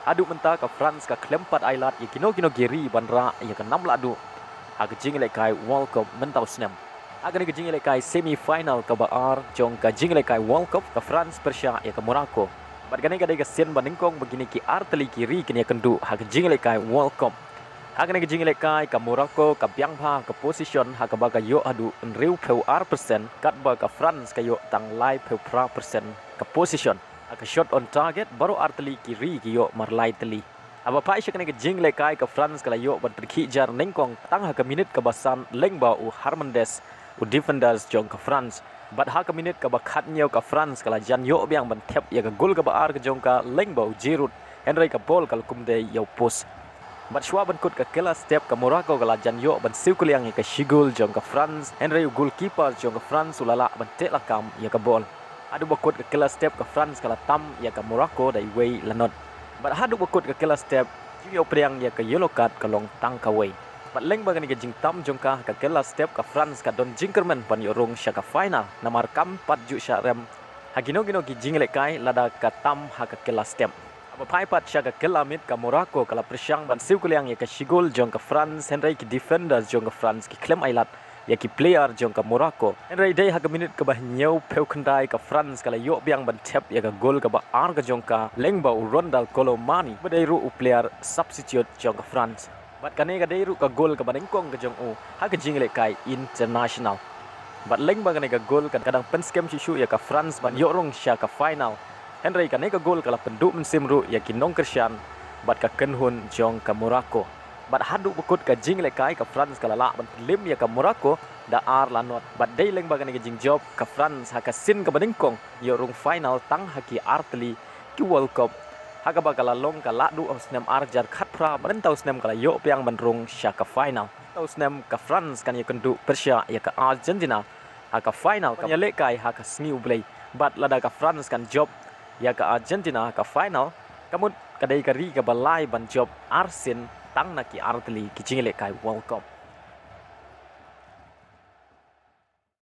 adu mentah ke France ke kelempat ailat ya kino geri bandra ya ke 6 adu aga jing kai World Cup mentau snem aga ni jing kai semi final ke baar jong ka jing kai World Cup ke France Persia ya ke Morocco bat gani ga sen baningkong begini ki arteli kiri kini kendu aga jing kai World Cup aga ni jing kai ke Morocco ke biangpha ke position ha ke baga yo adu riu peu % kat ba ke France ke yo tang lai peu % ke position aka shot on target baru arteli kiri kiyo marlai teli aba pai shakane ke jing kai ke France kala yo ban triki jar nengkong tang ha ke minit ke basan lengba u Harmendes u defenders jong ke France bat ha ke minit ke bakhat nyau ke France kala jan yo biang ban tep ya ke gol ke baar ke jong ka lengba u Giroud Henry ke bol kal kumde yo post bat shwa ban kut ke kela step ke Morocco kala jan yo ban siu kuliang ya ke shigul jong ke France Henry u goalkeeper jong ke France ulala ban tek lakam ya ke bol adu bakut ke kela step ke France kala tam ya ke Morocco dai way lanot bat hadu bakut ke kela step yo priang ya ke yellow card ke long tang ka way bat leng bagani ke jing tam jongka ke kela step ke France ka don jingkerman pan yo rong syaka final namar kam 4 ju syarem hagino gino ki jing le kai lada ka tam ha ke kela step aba pai pat syaka kela mit ka Morocco kala presyang ban siu kuliang ya ke shigol jong ke France Henry ki defenders jong ke France ki klem ailat ya ki player jong ke Morocco Henry day ha ke minit ke bah nyau peu kendai ke France kala yo biang ban tep ya ke gol ke ba ar ke jong ka lengba u Rondal Colomani badai ru u player substitute jong ke France bat kane ga dai ru ka gol ke banengkong ke jong u ha ke jingle kai international bat lengba kane ka gol kan kadang penskem sisu ya ke France ban yo rong sya ke final Henry kane ka gol kala penduk mensim ru ya ki nong kersian bat ka kenhun jong ke Morocco bat hadu bekut ke jingle kai ke France kala la ban lim ya ke Morocco da ar lanot bat dai leng bagane ke jing job ke France ha ka sin ke baningkong yo rong final tang ha ki arteli ki World Cup ha ka bakala long ka la du snem arjar khat pra ban tau snem kala yo piang ban rong sya ke final tau snem ke France kan ya kendu Persia ya ke Argentina ha ka final ka ya le kai ha ka sniu play bat lada ke France kan job ya ke Argentina ka final kamut kadai kari ke balai ban job Arsin tang na ki arteli ki jingle kai World Cup